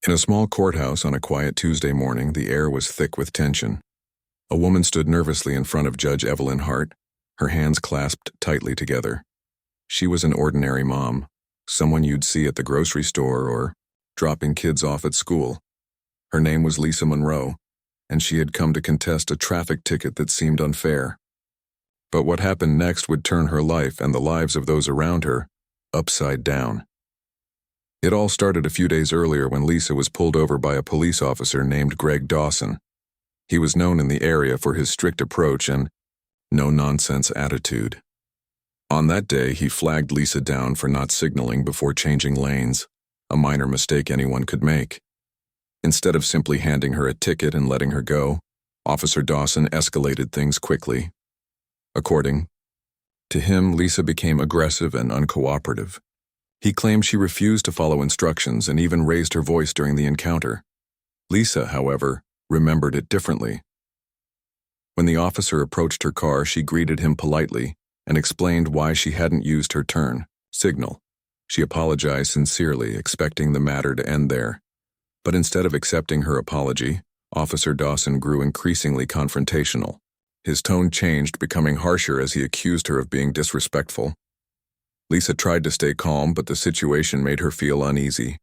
In a small courthouse on a quiet Tuesday morning, the air was thick with tension. A woman stood nervously in front of Judge Evelyn Hart, her hands clasped tightly together. She was an ordinary mom, someone you'd see at the grocery store or dropping kids off at school. Her name was Lisa Monroe, and she had come to contest a traffic ticket that seemed unfair. But what happened next would turn her life and the lives of those around her upside down. It all started a few days earlier when Lisa was pulled over by a police officer named Greg Dawson. He was known in the area for his strict approach and no-nonsense attitude. On that day, he flagged Lisa down for not signaling before changing lanes, a minor mistake anyone could make. Instead of simply handing her a ticket and letting her go, Officer Dawson escalated things quickly. According to him, Lisa became aggressive and uncooperative. He claimed she refused to follow instructions and even raised her voice during the encounter. Lisa, however, remembered it differently. When the officer approached her car, she greeted him politely and explained why she hadn't used her turn signal. She apologized sincerely, expecting the matter to end there. But instead of accepting her apology, Officer Dawson grew increasingly confrontational. His tone changed, becoming harsher as he accused her of being disrespectful. Lisa tried to stay calm, but the situation made her feel uneasy.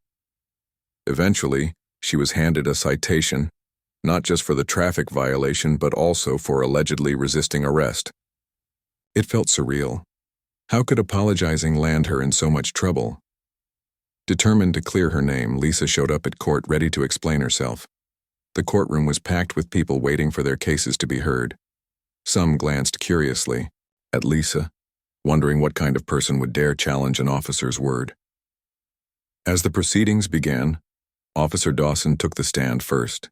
Eventually, she was handed a citation, not just for the traffic violation, but also for allegedly resisting arrest. It felt surreal. How could apologizing land her in so much trouble? Determined to clear her name, Lisa showed up at court ready to explain herself. The courtroom was packed with people waiting for their cases to be heard. Some glanced curiously at Lisa, wondering what kind of person would dare challenge an officer's word. As the proceedings began, Officer Dawson took the stand first.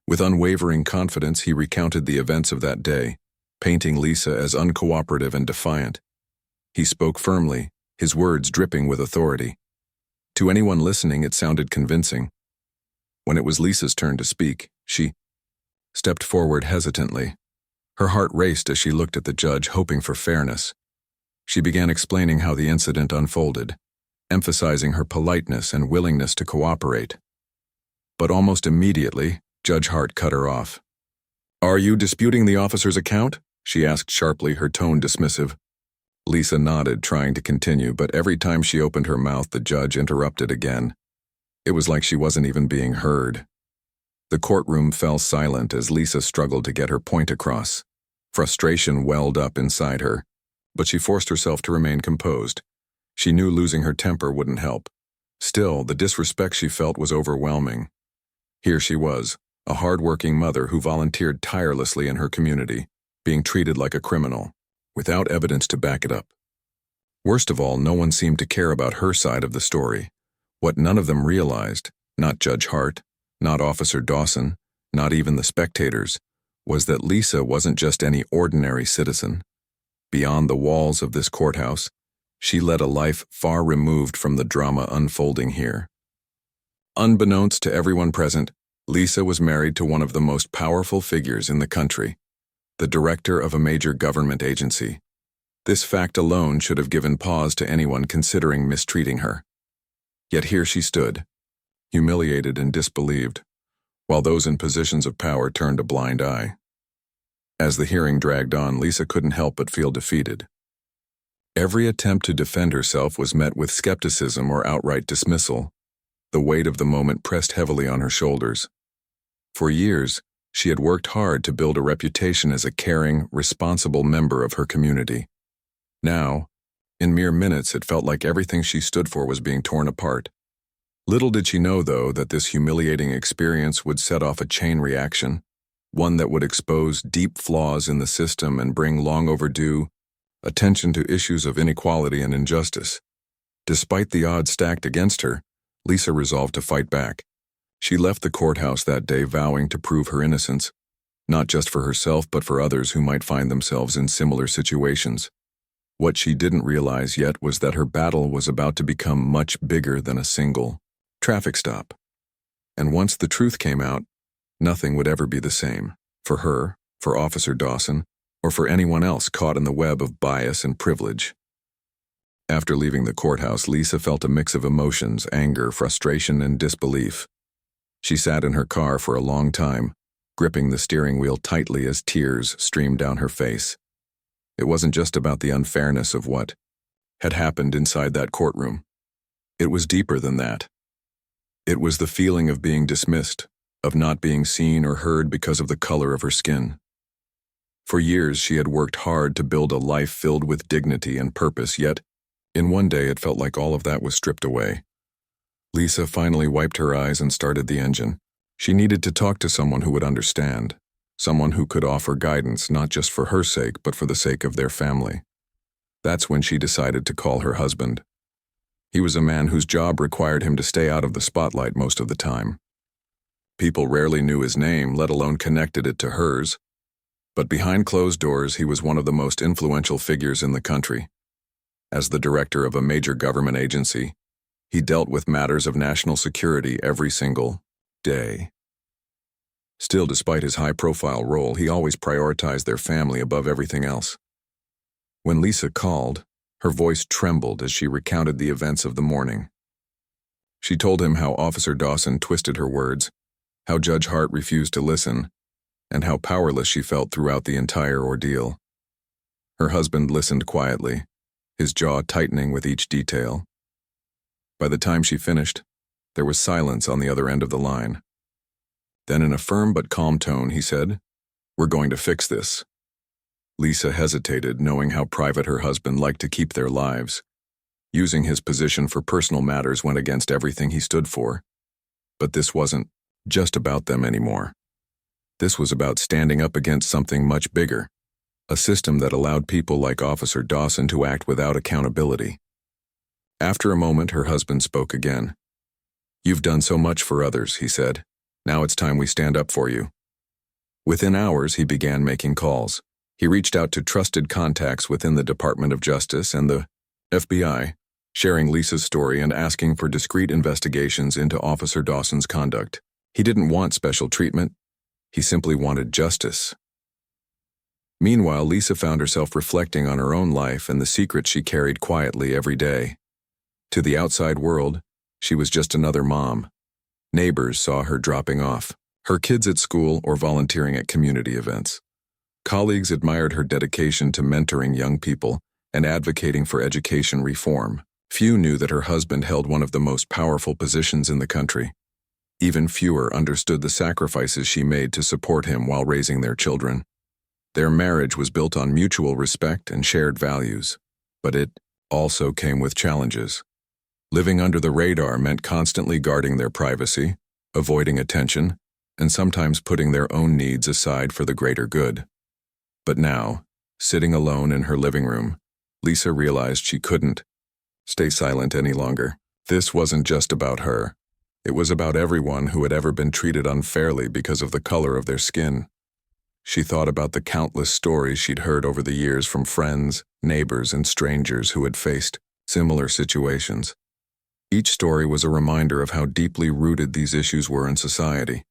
With unwavering confidence, he recounted the events of that day, painting Lisa as uncooperative and defiant. He spoke firmly, his words dripping with authority. To anyone listening, it sounded convincing. When it was Lisa's turn to speak, she stepped forward hesitantly. Her heart raced as she looked at the judge, hoping for fairness. She began explaining how the incident unfolded, emphasizing her politeness and willingness to cooperate. But almost immediately, Judge Hart cut her off. "Are you disputing the officer's account?" she asked sharply, her tone dismissive. Lisa nodded, trying to continue, but every time she opened her mouth, the judge interrupted again. It was like she wasn't even being heard. The courtroom fell silent as Lisa struggled to get her point across. Frustration welled up inside her, but she forced herself to remain composed. She knew losing her temper wouldn't help. Still, the disrespect she felt was overwhelming. Here she was, a hard-working mother who volunteered tirelessly in her community, being treated like a criminal, without evidence to back it up. Worst of all, no one seemed to care about her side of the story. What none of them realized, not Judge Hart, not Officer Dawson, not even the spectators, was that Lisa wasn't just any ordinary citizen. Beyond the walls of this courthouse, she led a life far removed from the drama unfolding here. Unbeknownst to everyone present, Lisa was married to one of the most powerful figures in the country, the director of a major government agency. This fact alone should have given pause to anyone considering mistreating her. Yet here she stood, humiliated and disbelieved, while those in positions of power turned a blind eye. As the hearing dragged on, Lisa couldn't help but feel defeated. Every attempt to defend herself was met with skepticism or outright dismissal. The weight of the moment pressed heavily on her shoulders. For years, she had worked hard to build a reputation as a caring, responsible member of her community. Now, in mere minutes, it felt like everything she stood for was being torn apart. Little did she know, though, that this humiliating experience would set off a chain reaction, one that would expose deep flaws in the system and bring long overdue attention to issues of inequality and injustice. Despite the odds stacked against her, Lisa resolved to fight back. She left the courthouse that day vowing to prove her innocence, not just for herself but for others who might find themselves in similar situations. What she didn't realize yet was that her battle was about to become much bigger than a single traffic stop. And once the truth came out, nothing would ever be the same, for her, for Officer Dawson, or for anyone else caught in the web of bias and privilege. After leaving the courthouse, Lisa felt a mix of emotions, anger, frustration, and disbelief. She sat in her car for a long time, gripping the steering wheel tightly as tears streamed down her face. It wasn't just about the unfairness of what had happened inside that courtroom. It was deeper than that. It was the feeling of being dismissed, of not being seen or heard because of the color of her skin. For years, she had worked hard to build a life filled with dignity and purpose, yet, in one day, it felt like all of that was stripped away. Lisa finally wiped her eyes and started the engine. She needed to talk to someone who would understand, someone who could offer guidance not just for her sake, but for the sake of their family. That's when she decided to call her husband. He was a man whose job required him to stay out of the spotlight most of the time. People rarely knew his name, let alone connected it to hers. But behind closed doors, he was one of the most influential figures in the country. As the director of a major government agency, he dealt with matters of national security every single day. Still, despite his high-profile role, he always prioritized their family above everything else. When Lisa called, her voice trembled as she recounted the events of the morning. She told him how Officer Dawson twisted her words, how Judge Hart refused to listen, and how powerless she felt throughout the entire ordeal. Her husband listened quietly, his jaw tightening with each detail. By the time she finished, there was silence on the other end of the line. Then in a firm but calm tone, he said, "We're going to fix this." Lisa hesitated, knowing how private her husband liked to keep their lives. Using his position for personal matters went against everything he stood for. But this wasn't just about them anymore. This was about standing up against something much bigger, a system that allowed people like Officer Dawson to act without accountability. After a moment, her husband spoke again. "You've done so much for others," he said. "Now it's time we stand up for you." Within hours, he began making calls. He reached out to trusted contacts within the Department of Justice and the FBI, sharing Lisa's story and asking for discreet investigations into Officer Dawson's conduct. He didn't want special treatment. He simply wanted justice. Meanwhile, Lisa found herself reflecting on her own life and the secrets she carried quietly every day. To the outside world, she was just another mom. Neighbors saw her dropping off, her kids at school or volunteering at community events. Colleagues admired her dedication to mentoring young people and advocating for education reform. Few knew that her husband held one of the most powerful positions in the country. Even fewer understood the sacrifices she made to support him while raising their children. Their marriage was built on mutual respect and shared values, but it also came with challenges. Living under the radar meant constantly guarding their privacy, avoiding attention, and sometimes putting their own needs aside for the greater good. But now, sitting alone in her living room, Lisa realized she couldn't stay silent any longer. This wasn't just about her. It was about everyone who had ever been treated unfairly because of the color of their skin. She thought about the countless stories she'd heard over the years from friends, neighbors, and strangers who had faced similar situations. Each story was a reminder of how deeply rooted these issues were in society,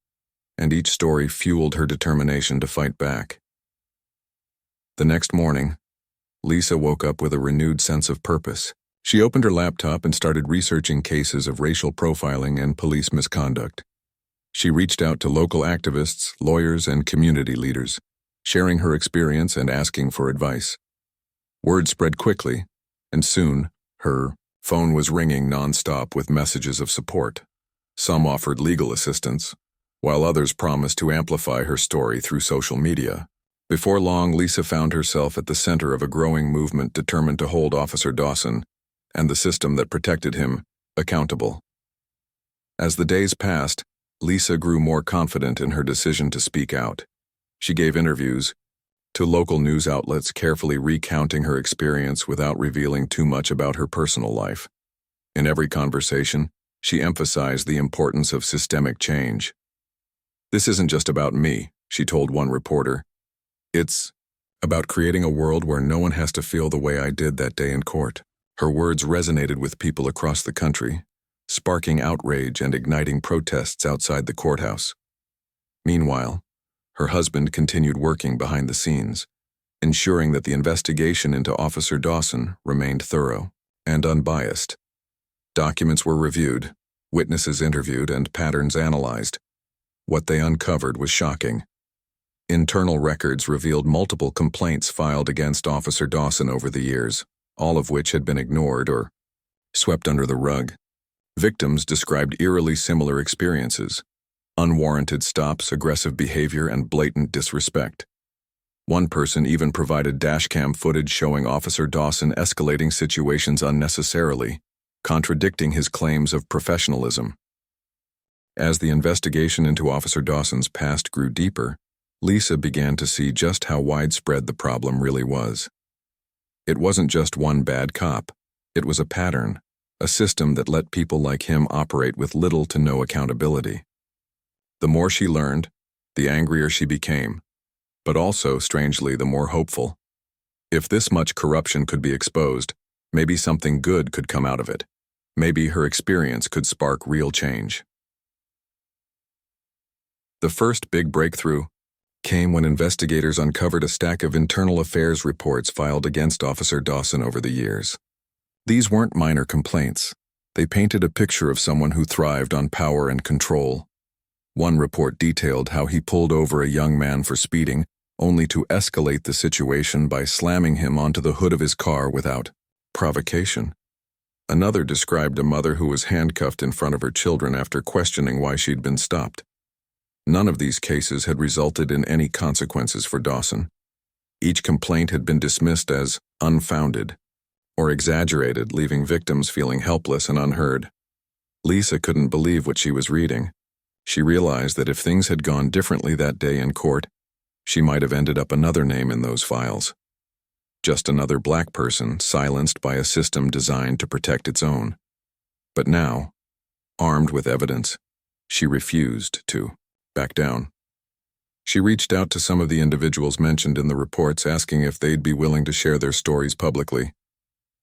and each story fueled her determination to fight back. The next morning, Lisa woke up with a renewed sense of purpose. She opened her laptop and started researching cases of racial profiling and police misconduct. She reached out to local activists, lawyers, and community leaders, sharing her experience and asking for advice. Word spread quickly, and soon, her phone was ringing nonstop with messages of support. Some offered legal assistance, while others promised to amplify her story through social media. Before long, Lisa found herself at the center of a growing movement determined to hold Officer Dawson and the system that protected him accountable. As the days passed, Lisa grew more confident in her decision to speak out. She gave interviews to local news outlets, carefully recounting her experience without revealing too much about her personal life. In every conversation, she emphasized the importance of systemic change. "This isn't just about me," she told one reporter. "It's about creating a world where no one has to feel the way I did that day in court." Her words resonated with people across the country, sparking outrage and igniting protests outside the courthouse. Meanwhile, her husband continued working behind the scenes, ensuring that the investigation into Officer Dawson remained thorough and unbiased. Documents were reviewed, witnesses interviewed, and patterns analyzed, What they uncovered was shocking. Internal records revealed multiple complaints filed against Officer Dawson over the years, all of which had been ignored or swept under the rug. Victims described eerily similar experiences: unwarranted stops, aggressive behavior, and blatant disrespect. One person even provided dashcam footage showing Officer Dawson escalating situations unnecessarily, contradicting his claims of professionalism. As the investigation into Officer Dawson's past grew deeper, Lisa began to see just how widespread the problem really was. It wasn't just one bad cop. It was a pattern, a system that let people like him operate with little to no accountability. The more she learned, the angrier she became, but also, strangely, the more hopeful. If this much corruption could be exposed, maybe something good could come out of it. Maybe her experience could spark real change. The first big breakthrough came when investigators uncovered a stack of internal affairs reports filed against Officer Dawson over the years. These weren't minor complaints. They painted a picture of someone who thrived on power and control. One report detailed how he pulled over a young man for speeding, only to escalate the situation by slamming him onto the hood of his car without provocation. Another described a mother who was handcuffed in front of her children after questioning why she'd been stopped. None of these cases had resulted in any consequences for Dawson. Each complaint had been dismissed as unfounded or exaggerated, leaving victims feeling helpless and unheard. Lisa couldn't believe what she was reading. She realized that if things had gone differently that day in court, she might have ended up another name in those files. Just another black person silenced by a system designed to protect its own. But now, armed with evidence, she refused to back down. She reached out to some of the individuals mentioned in the reports, asking if they'd be willing to share their stories publicly.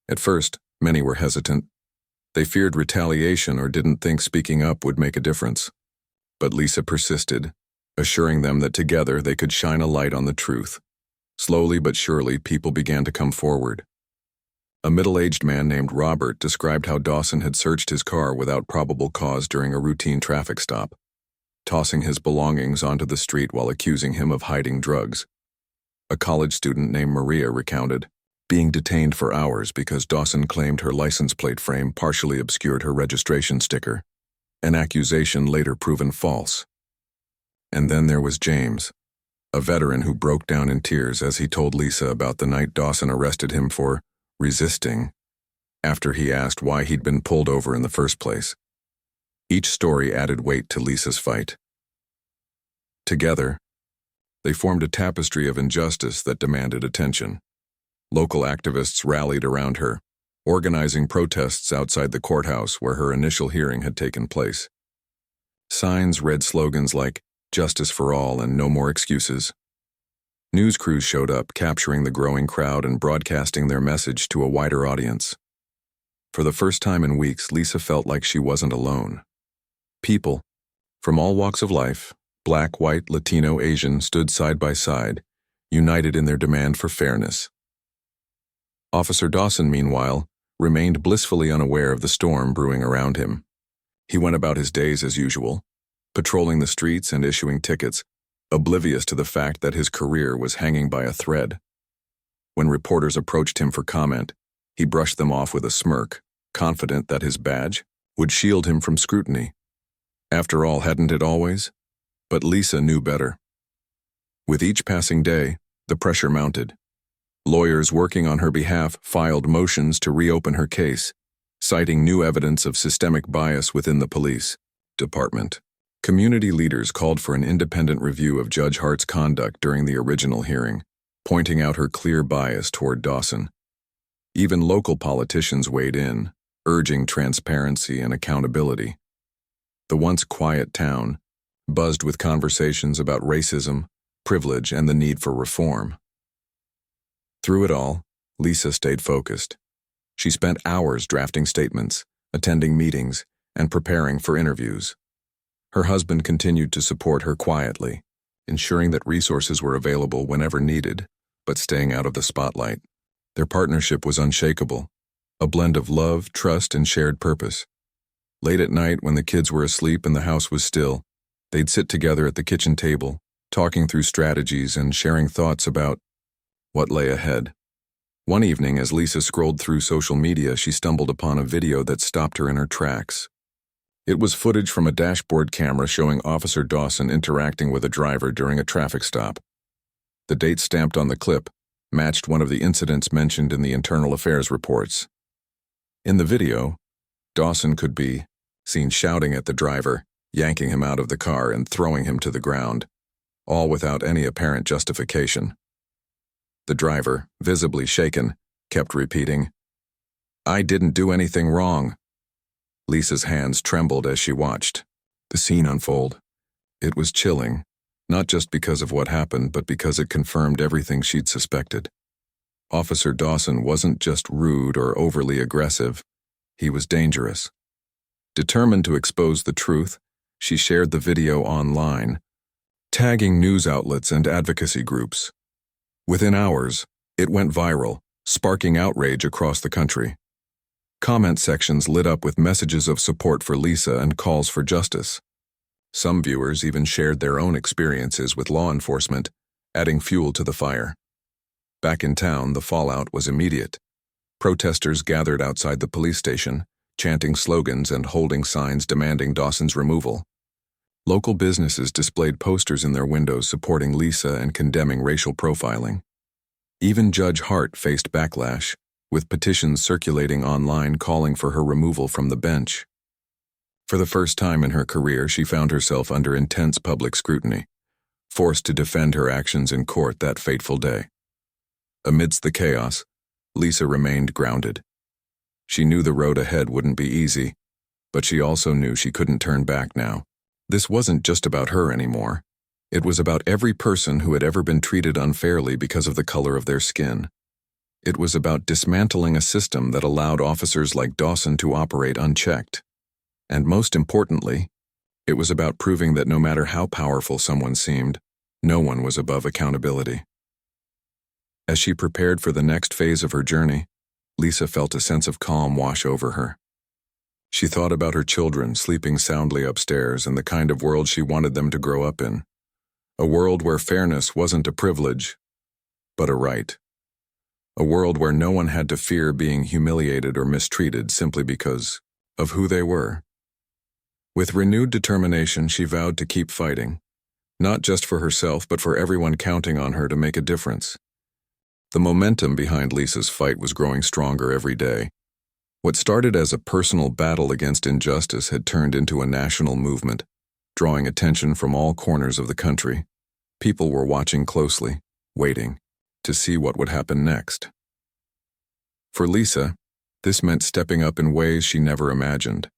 At first, many were hesitant. They feared retaliation or didn't think speaking up would make a difference. But Lisa persisted, assuring them that together they could shine a light on the truth. Slowly but surely, people began to come forward. A middle-aged man named Robert described how Dawson had searched his car without probable cause during a routine traffic stop, tossing his belongings onto the street while accusing him of hiding drugs. A college student named Maria recounted being detained for hours because Dawson claimed her license plate frame partially obscured her registration sticker, an accusation later proven false. And then there was James, a veteran who broke down in tears as he told Lisa about the night Dawson arrested him for resisting, after he asked why he'd been pulled over in the first place. Each story added weight to Lisa's fight. Together, they formed a tapestry of injustice that demanded attention. Local activists rallied around her, organizing protests outside the courthouse where her initial hearing had taken place. Signs read slogans like "Justice for all" and "No more excuses." News crews showed up, capturing the growing crowd and broadcasting their message to a wider audience. For the first time in weeks, Lisa felt like she wasn't alone. People, from all walks of life, black, white, Latino, Asian, stood side by side, united in their demand for fairness. Officer Dawson, meanwhile, remained blissfully unaware of the storm brewing around him. He went about his days as usual, patrolling the streets and issuing tickets, oblivious to the fact that his career was hanging by a thread. When reporters approached him for comment, he brushed them off with a smirk, confident that his badge would shield him from scrutiny. After all, hadn't it always? But Lisa knew better. With each passing day, the pressure mounted. Lawyers working on her behalf filed motions to reopen her case, citing new evidence of systemic bias within the police department. Community leaders called for an independent review of Judge Hart's conduct during the original hearing, pointing out her clear bias toward Dawson. Even local politicians weighed in, urging transparency and accountability. The once quiet town buzzed with conversations about racism, privilege, and the need for reform. Through it all, Lisa stayed focused. She spent hours drafting statements, attending meetings, and preparing for interviews. Her husband continued to support her quietly, ensuring that resources were available whenever needed, but staying out of the spotlight. Their partnership was unshakable, a blend of love, trust, and shared purpose. Late at night, when the kids were asleep and the house was still, They'd sit together at the kitchen table, talking through strategies and sharing thoughts about what lay ahead. One evening, as Lisa scrolled through social media, she stumbled upon a video that stopped her in her tracks. It was footage from a dashboard camera showing Officer Dawson interacting with a driver during a traffic stop. The date stamped on the clip matched one of the incidents mentioned in the internal affairs reports. In the video, Dawson could be seen shouting at the driver, yanking him out of the car and throwing him to the ground, all without any apparent justification. The driver, visibly shaken, kept repeating, "I didn't do anything wrong." Lisa's hands trembled as she watched the scene unfold. It was chilling, not just because of what happened, but because it confirmed everything she'd suspected. Officer Dawson wasn't just rude or overly aggressive, he was dangerous. Determined to expose the truth, she shared the video online, tagging news outlets and advocacy groups. Within hours, it went viral, sparking outrage across the country. Comment sections lit up with messages of support for Lisa and calls for justice. Some viewers even shared their own experiences with law enforcement, adding fuel to the fire. Back in town, the fallout was immediate. Protesters gathered outside the police station, chanting slogans and holding signs demanding Dawson's removal. Local businesses displayed posters in their windows supporting Lisa and condemning racial profiling. Even Judge Hart faced backlash, with petitions circulating online calling for her removal from the bench. For the first time in her career, she found herself under intense public scrutiny, forced to defend her actions in court that fateful day. Amidst the chaos, Lisa remained grounded. She knew the road ahead wouldn't be easy, but she also knew she couldn't turn back now. This wasn't just about her anymore. It was about every person who had ever been treated unfairly because of the color of their skin. It was about dismantling a system that allowed officers like Dawson to operate unchecked. And most importantly, it was about proving that no matter how powerful someone seemed, no one was above accountability. As she prepared for the next phase of her journey, Lisa felt a sense of calm wash over her. She thought about her children sleeping soundly upstairs and the kind of world she wanted them to grow up in. A world where fairness wasn't a privilege, but a right. A world where no one had to fear being humiliated or mistreated simply because of who they were. With renewed determination, she vowed to keep fighting, not just for herself, but for everyone counting on her to make a difference. The momentum behind Lisa's fight was growing stronger every day. What started as a personal battle against injustice had turned into a national movement, drawing attention from all corners of the country. People were watching closely, waiting to see what would happen next. For Lisa, this meant stepping up in ways she never imagined.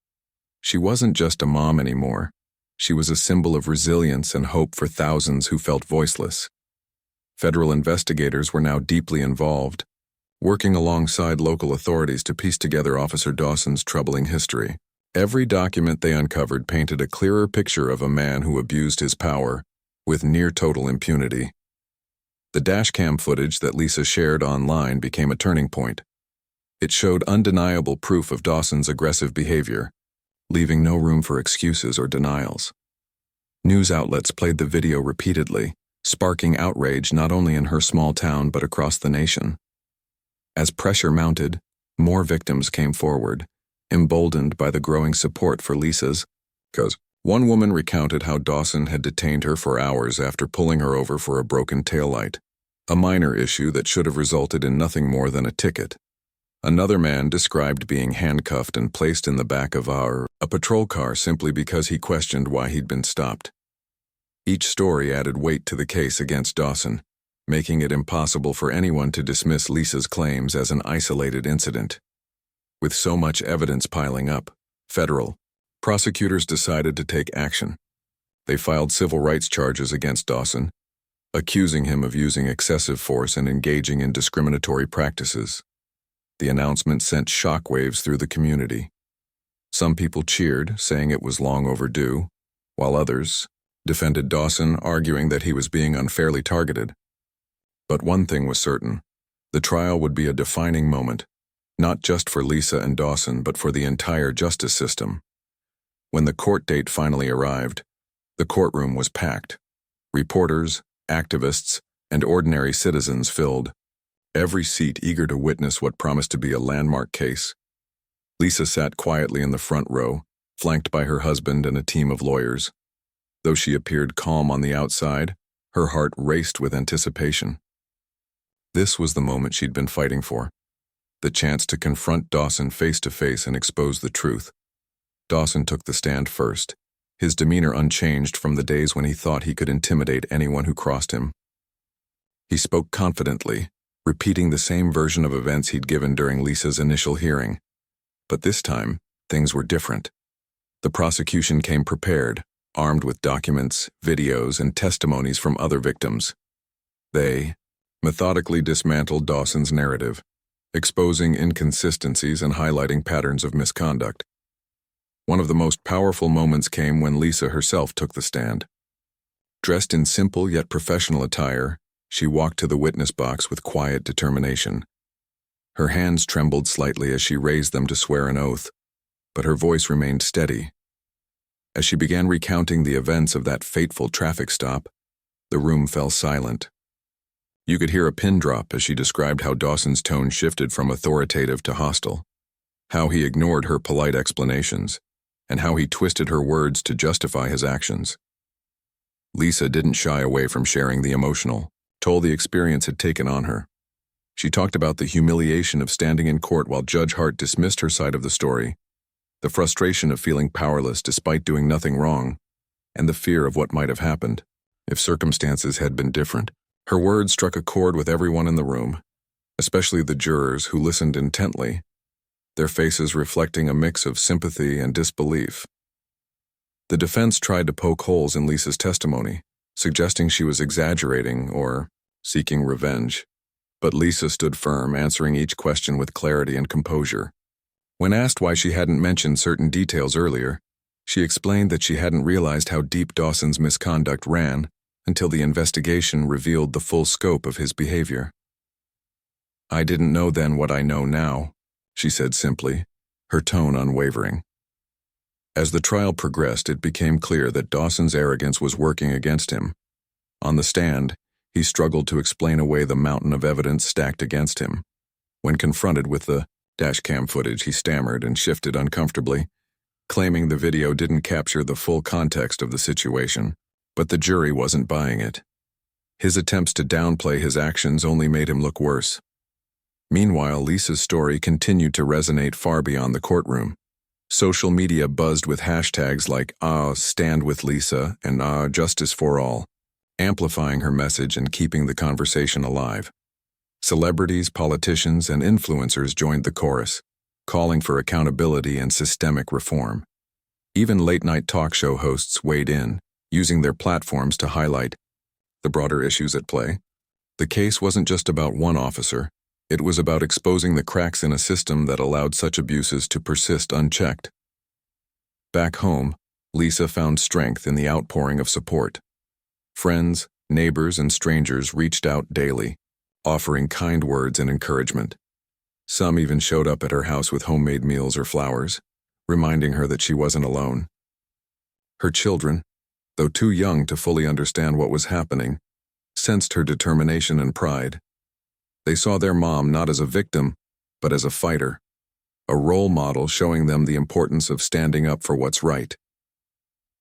She wasn't just a mom anymore. She was a symbol of resilience and hope for thousands who felt voiceless. Federal investigators were now deeply involved, working alongside local authorities to piece together Officer Dawson's troubling history. Every document they uncovered painted a clearer picture of a man who abused his power with near-total impunity. The dashcam footage that Lisa shared online became a turning point. It showed undeniable proof of Dawson's aggressive behavior, leaving no room for excuses or denials. News outlets played the video repeatedly, sparking outrage not only in her small town but across the nation. As pressure mounted, more victims came forward, emboldened by the growing support for Lisa's cause. One woman recounted how Dawson had detained her for hours after pulling her over for a broken taillight, a minor issue that should have resulted in nothing more than a ticket. Another man described being handcuffed and placed in the back of a patrol car simply because he questioned why he'd been stopped. Each story added weight to the case against Dawson, making it impossible for anyone to dismiss Lisa's claims as an isolated incident. With so much evidence piling up, federal prosecutors decided to take action. They filed civil rights charges against Dawson, accusing him of using excessive force and engaging in discriminatory practices. The announcement sent shockwaves through the community. Some people cheered, saying it was long overdue, while others defended Dawson, arguing that he was being unfairly targeted. But one thing was certain: the trial would be a defining moment, not just for Lisa and Dawson, but for the entire justice system. When the court date finally arrived, The courtroom was packed. Reporters, activists, and ordinary citizens filled, every seat eager to witness what promised to be a landmark case. Lisa sat quietly in the front row, flanked by her husband and a team of lawyers. Though she appeared calm on the outside, her heart raced with anticipation. This was the moment she'd been fighting for, the chance to confront Dawson face to face and expose the truth. Dawson took the stand first, his demeanor unchanged from the days when he thought he could intimidate anyone who crossed him. He spoke confidently, repeating the same version of events he'd given during Lisa's initial hearing. But this time, things were different. The prosecution came prepared, armed with documents, videos, and testimonies from other victims. They methodically dismantled Dawson's narrative, exposing inconsistencies and highlighting patterns of misconduct. One of the most powerful moments came when Lisa herself took the stand. Dressed in simple yet professional attire, she walked to the witness box with quiet determination. Her hands trembled slightly as she raised them to swear an oath, but her voice remained steady. As she began recounting the events of that fateful traffic stop, the room fell silent. You could hear a pin drop as she described how Dawson's tone shifted from authoritative to hostile, how he ignored her polite explanations, and how he twisted her words to justify his actions. Lisa didn't shy away from sharing the emotional toll the experience had taken on her. She talked about the humiliation of standing in court while Judge Hart dismissed her side of the story, the frustration of feeling powerless despite doing nothing wrong, and the fear of what might have happened if circumstances had been different. Her words struck a chord with everyone in the room, especially the jurors who listened intently, their faces reflecting a mix of sympathy and disbelief. The defense tried to poke holes in Lisa's testimony, suggesting she was exaggerating or seeking revenge. But Lisa stood firm, answering each question with clarity and composure. When asked why she hadn't mentioned certain details earlier, she explained that she hadn't realized how deep Dawson's misconduct ran until the investigation revealed the full scope of his behavior. "I didn't know then what I know now," she said simply, her tone unwavering. As the trial progressed, it became clear that Dawson's arrogance was working against him. On the stand, he struggled to explain away the mountain of evidence stacked against him. When confronted with the dashcam footage, he stammered and shifted uncomfortably, claiming the video didn't capture the full context of the situation. But the jury wasn't buying it. His attempts to downplay his actions only made him look worse. Meanwhile, Lisa's story continued to resonate far beyond the courtroom. Social media buzzed with hashtags like #Stand with Lisa and #Justice for All, amplifying her message and keeping the conversation alive. Celebrities, politicians, and influencers joined the chorus, calling for accountability and systemic reform. Even late-night talk show hosts weighed in, using their platforms to highlight the broader issues at play. The case wasn't just about one officer. It was about exposing the cracks in a system that allowed such abuses to persist unchecked. Back home, Lisa found strength in the outpouring of support. Friends, neighbors, and strangers reached out daily, offering kind words and encouragement. Some even showed up at her house with homemade meals or flowers, reminding her that she wasn't alone. Her children, though too young to fully understand what was happening, sensed her determination and pride. They saw their mom not as a victim, but as a fighter, a role model showing them the importance of standing up for what's right.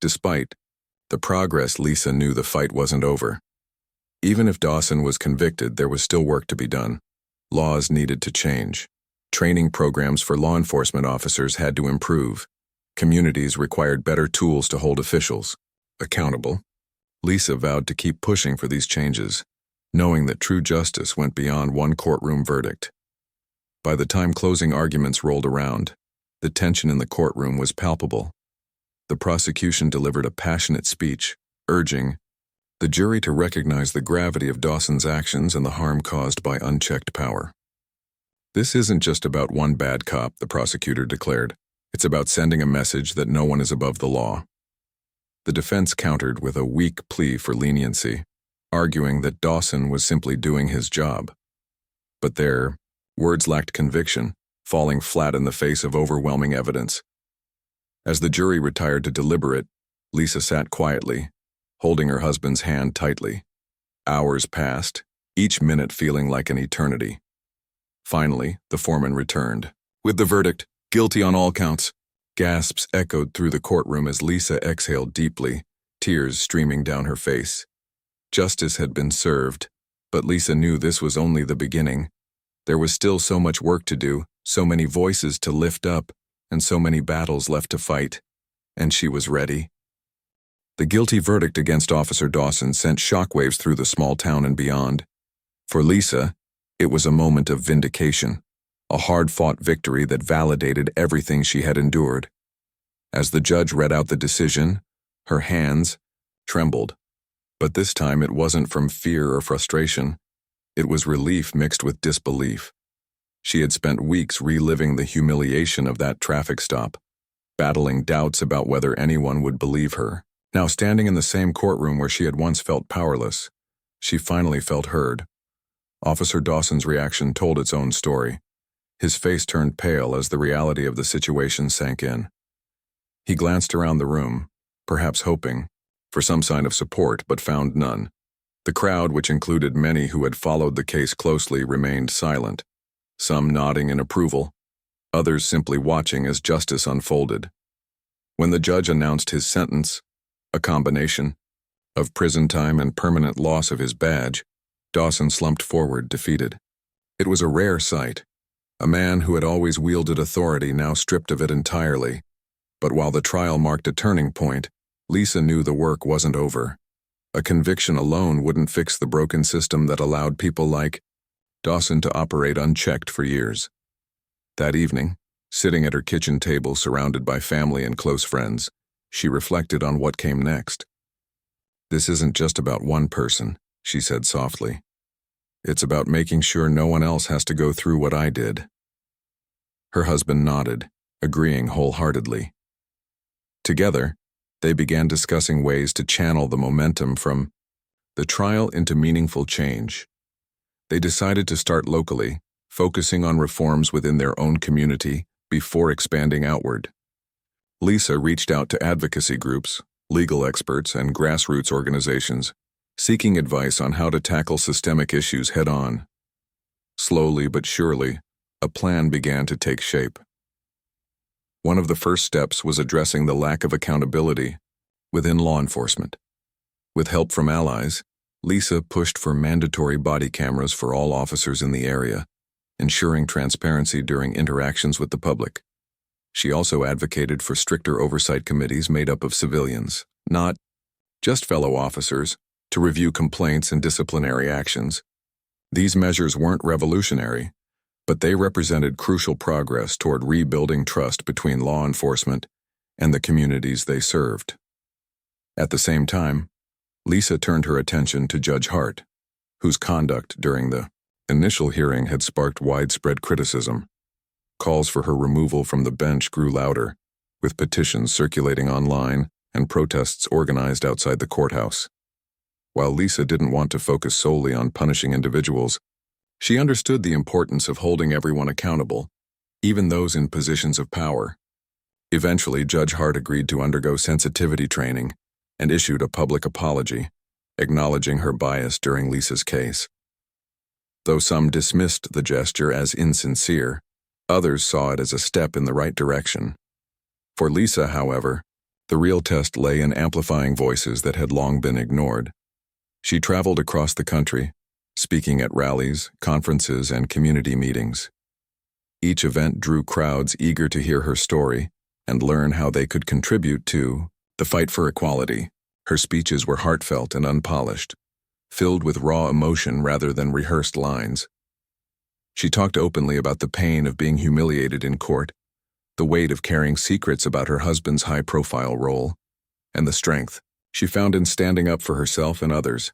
Despite the progress, Lisa knew the fight wasn't over. Even if Dawson was convicted, there was still work to be done. Laws needed to change. Training programs for law enforcement officers had to improve. Communities required better tools to hold officials accountable. Lisa vowed to keep pushing for these changes, knowing that true justice went beyond one courtroom verdict. By the time closing arguments rolled around, the tension in the courtroom was palpable. The prosecution delivered a passionate speech, urging the jury to recognize the gravity of Dawson's actions and the harm caused by unchecked power. "This isn't just about one bad cop," the prosecutor declared. "It's about sending a message that no one is above the law." The defense countered with a weak plea for leniency, arguing that Dawson was simply doing his job. But their words lacked conviction, falling flat in the face of overwhelming evidence. As the jury retired to deliberate, Lisa sat quietly, holding her husband's hand tightly. Hours passed, each minute feeling like an eternity. Finally, the foreman returned. With the verdict, guilty on all counts. Gasps echoed through the courtroom as Lisa exhaled deeply, tears streaming down her face. Justice had been served, but Lisa knew this was only the beginning. There was still so much work to do, so many voices to lift up, and so many battles left to fight. And she was ready. The guilty verdict against Officer Dawson sent shockwaves through the small town and beyond. For Lisa, it was a moment of vindication, a hard-fought victory that validated everything she had endured. As the judge read out the decision, her hands trembled. But this time it wasn't from fear or frustration. It was relief mixed with disbelief. She had spent weeks reliving the humiliation of that traffic stop, battling doubts about whether anyone would believe her. Now standing in the same courtroom where she had once felt powerless, she finally felt heard. Officer Dawson's reaction told its own story. His face turned pale as the reality of the situation sank in. He glanced around the room, perhaps hoping for some sign of support, but found none. The crowd, which included many who had followed the case closely, remained silent, some nodding in approval, others simply watching as justice unfolded. When the judge announced his sentence, a combination of prison time and permanent loss of his badge, Dawson slumped forward, defeated. It was a rare sight, a man who had always wielded authority now stripped of it entirely. But while the trial marked a turning point, Lisa knew the work wasn't over. A conviction alone wouldn't fix the broken system that allowed people like Dawson to operate unchecked for years. That evening, sitting at her kitchen table surrounded by family and close friends, she reflected on what came next. "This isn't just about one person," she said softly. "It's about making sure no one else has to go through what I did." Her husband nodded, agreeing wholeheartedly. Together, they began discussing ways to channel the momentum from the trial into meaningful change. They decided to start locally, focusing on reforms within their own community before expanding outward. Lisa reached out to advocacy groups, legal experts, and grassroots organizations, seeking advice on how to tackle systemic issues head-on. Slowly but surely, a plan began to take shape. One of the first steps was addressing the lack of accountability within law enforcement. With help from allies, Lisa pushed for mandatory body cameras for all officers in the area, ensuring transparency during interactions with the public. She also advocated for stricter oversight committees made up of civilians, not just fellow officers, to review complaints and disciplinary actions. These measures weren't revolutionary, but they represented crucial progress toward rebuilding trust between law enforcement and the communities they served. At the same time, Lisa turned her attention to Judge Hart, whose conduct during the initial hearing had sparked widespread criticism. Calls for her removal from the bench grew louder, with petitions circulating online and protests organized outside the courthouse. While Lisa didn't want to focus solely on punishing individuals, she understood the importance of holding everyone accountable, even those in positions of power. Eventually, Judge Hart agreed to undergo sensitivity training and issued a public apology, acknowledging her bias during Lisa's case. Though some dismissed the gesture as insincere, others saw it as a step in the right direction. For Lisa, however, the real test lay in amplifying voices that had long been ignored. She traveled across the country, speaking at rallies, conferences, and community meetings. Each event drew crowds eager to hear her story and learn how they could contribute to the fight for equality. Her speeches were heartfelt and unpolished, filled with raw emotion rather than rehearsed lines. She talked openly about the pain of being humiliated in court, the weight of carrying secrets about her husband's high-profile role, and the strength she found in standing up for herself and others.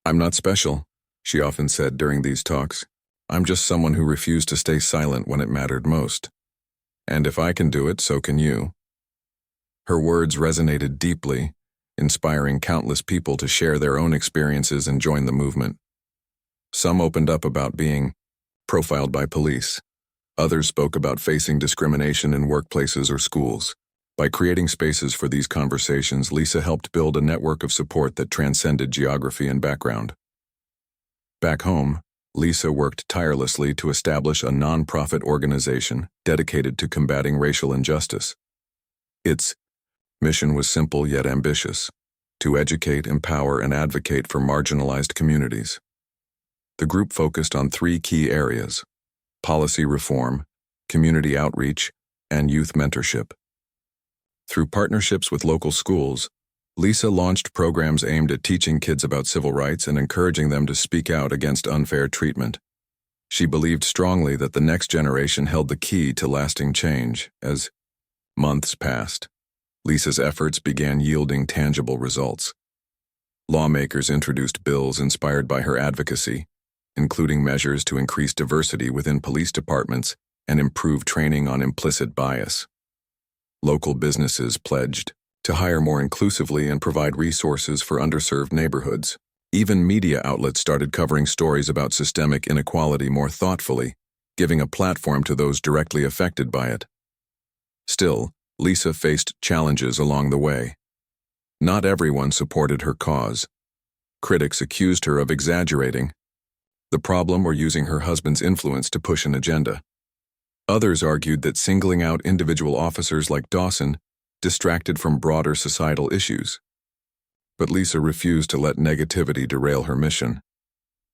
"I'm not special," she often said during these talks. "I'm just someone who refused to stay silent when it mattered most. And if I can do it, so can you." Her words resonated deeply, inspiring countless people to share their own experiences and join the movement. Some opened up about being profiled by police. Others spoke about facing discrimination in workplaces or schools. By creating spaces for these conversations, Lisa helped build a network of support that transcended geography and background. Back home, Lisa worked tirelessly to establish a non-profit organization dedicated to combating racial injustice. Its mission was simple yet ambitious: to educate, empower, and advocate for marginalized communities. The group focused on three key areas: policy reform, community outreach, and youth mentorship. Through partnerships with local schools, Lisa launched programs aimed at teaching kids about civil rights and encouraging them to speak out against unfair treatment. She believed strongly that the next generation held the key to lasting change. As months passed, Lisa's efforts began yielding tangible results. Lawmakers introduced bills inspired by her advocacy, including measures to increase diversity within police departments and improve training on implicit bias. Local businesses pledged to hire more inclusively and provide resources for underserved neighborhoods. Even media outlets started covering stories about systemic inequality more thoughtfully, giving a platform to those directly affected by it. Still, Lisa faced challenges along the way. Not everyone supported her cause. Critics accused her of exaggerating the problem or using her husband's influence to push an agenda. Others argued that singling out individual officers like Dawson distracted from broader societal issues. But Lisa refused to let negativity derail her mission.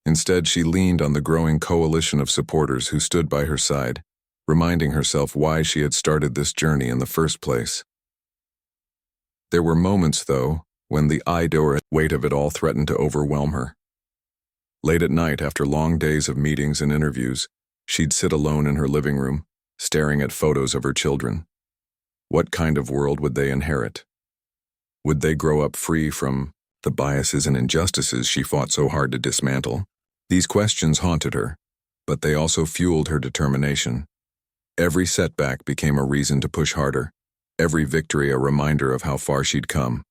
Instead, she leaned on the growing coalition of supporters who stood by her side, reminding herself why she had started this journey in the first place. There were moments, though, when the weight of it all threatened to overwhelm her. Late at night, after long days of meetings and interviews, she'd sit alone in her living room, staring at photos of her children. What kind of world would they inherit? Would they grow up free from the biases and injustices she fought so hard to dismantle? These questions haunted her, but they also fueled her determination. Every setback became a reason to push harder, every victory a reminder of how far she'd come.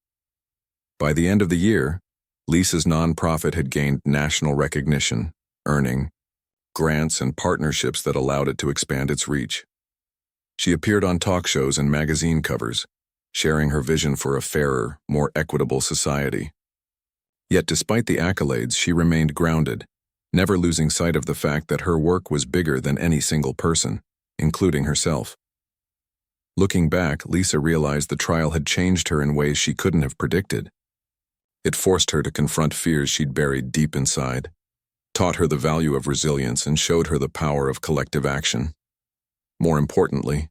By the end of the year, Lisa's nonprofit had gained national recognition, earning grants and partnerships that allowed it to expand its reach. She appeared on talk shows and magazine covers, sharing her vision for a fairer, more equitable society. Yet despite the accolades, she remained grounded, never losing sight of the fact that her work was bigger than any single person, including herself. Looking back, Lisa realized the trial had changed her in ways she couldn't have predicted. It forced her to confront fears she'd buried deep inside, taught her the value of resilience, and showed her the power of collective action. More importantly,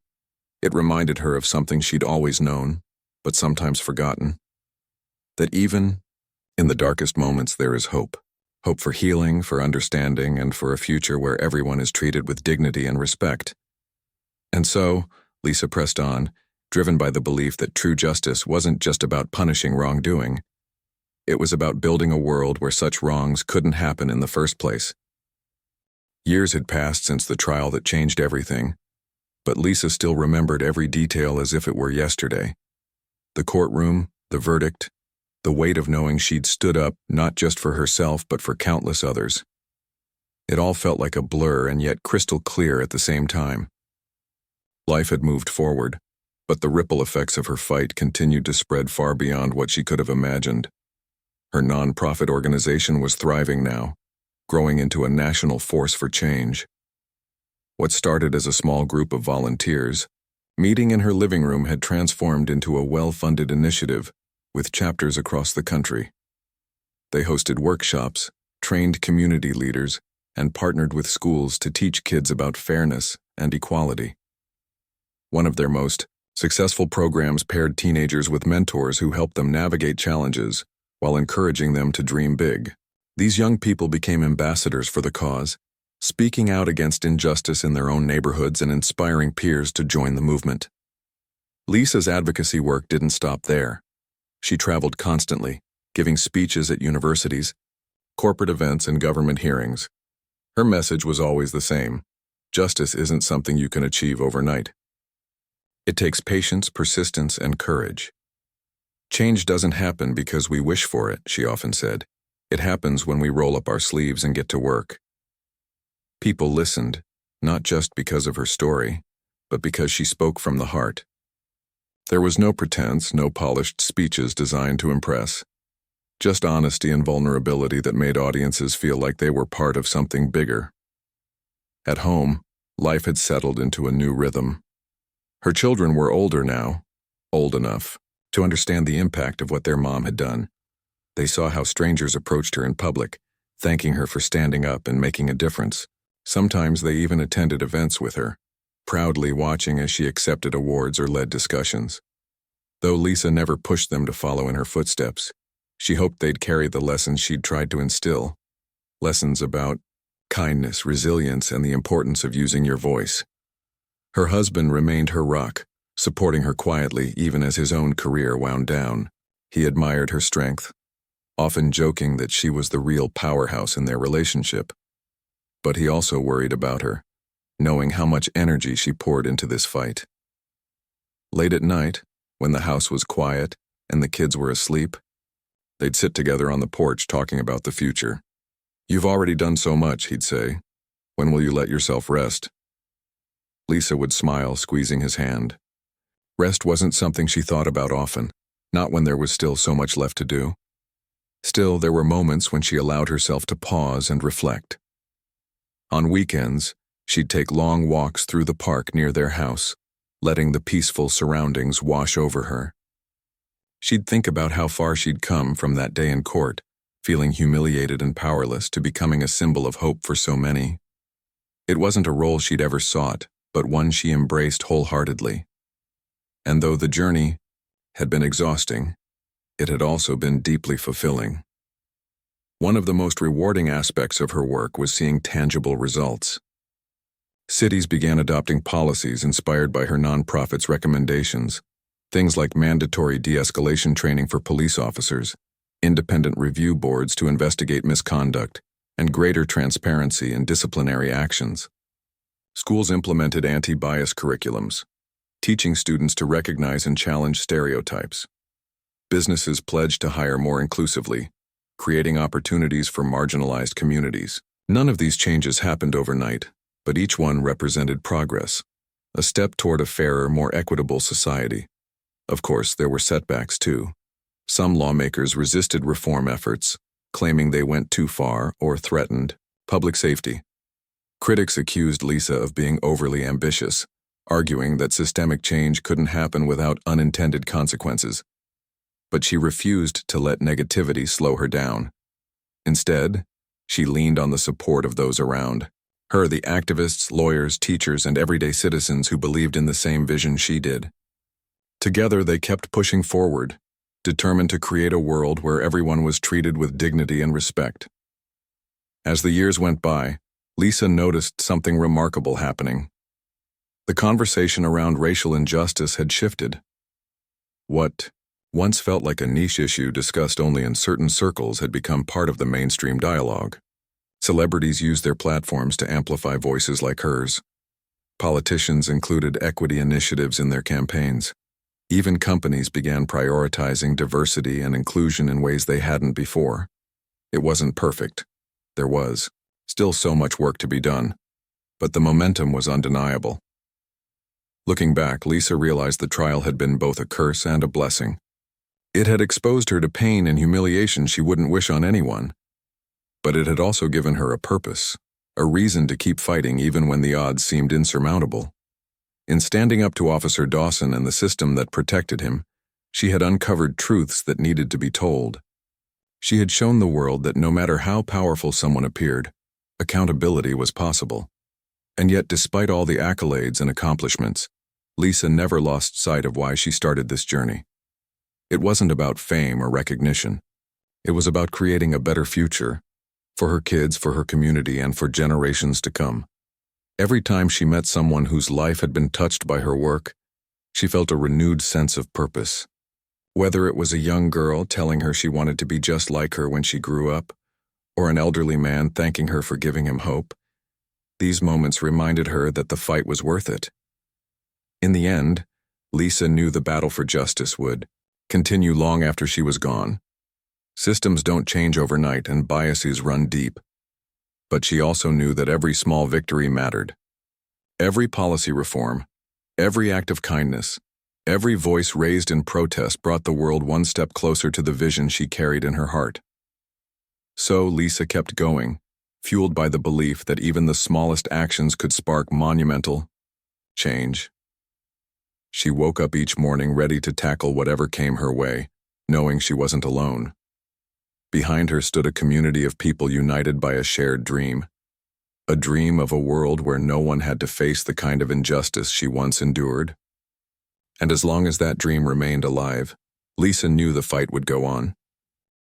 it reminded her of something she'd always known, but sometimes forgotten: that even in the darkest moments there is hope. Hope for healing, for understanding, and for a future where everyone is treated with dignity and respect. And so, Lisa pressed on, driven by the belief that true justice wasn't just about punishing wrongdoing. It was about building a world where such wrongs couldn't happen in the first place. Years had passed since the trial that changed everything, but Lisa still remembered every detail as if it were yesterday. The courtroom, the verdict, the weight of knowing she'd stood up not just for herself but for countless others. It all felt like a blur and yet crystal clear at the same time. Life had moved forward, but the ripple effects of her fight continued to spread far beyond what she could have imagined. Her nonprofit organization was thriving now, growing into a national force for change. What started as a small group of volunteers, meeting in her living room, had transformed into a well-funded initiative with chapters across the country. They hosted workshops, trained community leaders, and partnered with schools to teach kids about fairness and equality. One of their most successful programs paired teenagers with mentors who helped them navigate challenges while encouraging them to dream big. These young people became ambassadors for the cause, speaking out against injustice in their own neighborhoods and inspiring peers to join the movement. Lisa's advocacy work didn't stop there. She traveled constantly, giving speeches at universities, corporate events, and government hearings. Her message was always the same: justice isn't something you can achieve overnight. It takes patience, persistence, and courage. Change doesn't happen because we wish for it, she often said. It happens when we roll up our sleeves and get to work. People listened, not just because of her story, but because she spoke from the heart. There was no pretense, no polished speeches designed to impress. Just honesty and vulnerability that made audiences feel like they were part of something bigger. At home, life had settled into a new rhythm. Her children were older now, old enough to understand the impact of what their mom had done. They saw how strangers approached her in public, thanking her for standing up and making a difference. Sometimes they even attended events with her, proudly watching as she accepted awards or led discussions. Though Lisa never pushed them to follow in her footsteps, she hoped they'd carry the lessons she'd tried to instill. Lessons about kindness, resilience, and the importance of using your voice. Her husband remained her rock, supporting her quietly even as his own career wound down. He admired her strength, often joking that she was the real powerhouse in their relationship. But he also worried about her, knowing how much energy she poured into this fight. Late at night, when the house was quiet and the kids were asleep, they'd sit together on the porch talking about the future. "You've already done so much," he'd say. "When will you let yourself rest?" Lisa would smile, squeezing his hand. Rest wasn't something she thought about often, not when there was still so much left to do. Still, there were moments when she allowed herself to pause and reflect. On weekends, she'd take long walks through the park near their house, letting the peaceful surroundings wash over her. She'd think about how far she'd come from that day in court, feeling humiliated and powerless, to becoming a symbol of hope for so many. It wasn't a role she'd ever sought, but one she embraced wholeheartedly. And though the journey had been exhausting, it had also been deeply fulfilling. One of the most rewarding aspects of her work was seeing tangible results. Cities began adopting policies inspired by her nonprofit's recommendations, things like mandatory de-escalation training for police officers, independent review boards to investigate misconduct, and greater transparency in disciplinary actions. Schools implemented anti-bias curriculums, teaching students to recognize and challenge stereotypes. Businesses pledged to hire more inclusively, creating opportunities for marginalized communities. None of these changes happened overnight, but each one represented progress, a step toward a fairer, more equitable society. Of course, there were setbacks too. Some lawmakers resisted reform efforts, claiming they went too far or threatened public safety. Critics accused Lisa of being overly ambitious, arguing that systemic change couldn't happen without unintended consequences. But she refused to let negativity slow her down. Instead, she leaned on the support of those around her, the activists, lawyers, teachers, and everyday citizens who believed in the same vision she did. Together, they kept pushing forward, determined to create a world where everyone was treated with dignity and respect. As the years went by, Lisa noticed something remarkable happening. The conversation around racial injustice had shifted. What once felt like a niche issue discussed only in certain circles had become part of the mainstream dialogue. Celebrities used their platforms to amplify voices like hers. Politicians included equity initiatives in their campaigns. Even companies began prioritizing diversity and inclusion in ways they hadn't before. It wasn't perfect. There was still so much work to be done, but the momentum was undeniable. Looking back, Lisa realized the trial had been both a curse and a blessing. It had exposed her to pain and humiliation she wouldn't wish on anyone, but it had also given her a purpose, a reason to keep fighting even when the odds seemed insurmountable. In standing up to Officer Dawson and the system that protected him, she had uncovered truths that needed to be told. She had shown the world that no matter how powerful someone appeared, accountability was possible. And yet, despite all the accolades and accomplishments, Lisa never lost sight of why she started this journey. It wasn't about fame or recognition. It was about creating a better future, for her kids, for her community, and for generations to come. Every time she met someone whose life had been touched by her work, she felt a renewed sense of purpose. Whether it was a young girl telling her she wanted to be just like her when she grew up, or an elderly man thanking her for giving him hope, these moments reminded her that the fight was worth it. In the end, Lisa knew the battle for justice would continue long after she was gone. Systems don't change overnight and biases run deep. But she also knew that every small victory mattered. Every policy reform, every act of kindness, Every voice raised in protest brought the world one step closer to the vision she carried in her heart. So Lisa kept going, fueled by the belief that even the smallest actions could spark monumental change. She woke up each morning ready to tackle whatever came her way, knowing she wasn't alone. Behind her stood a community of people united by a shared dream. A dream of a world where no one had to face the kind of injustice she once endured. And as long as that dream remained alive, Lisa knew the fight would go on.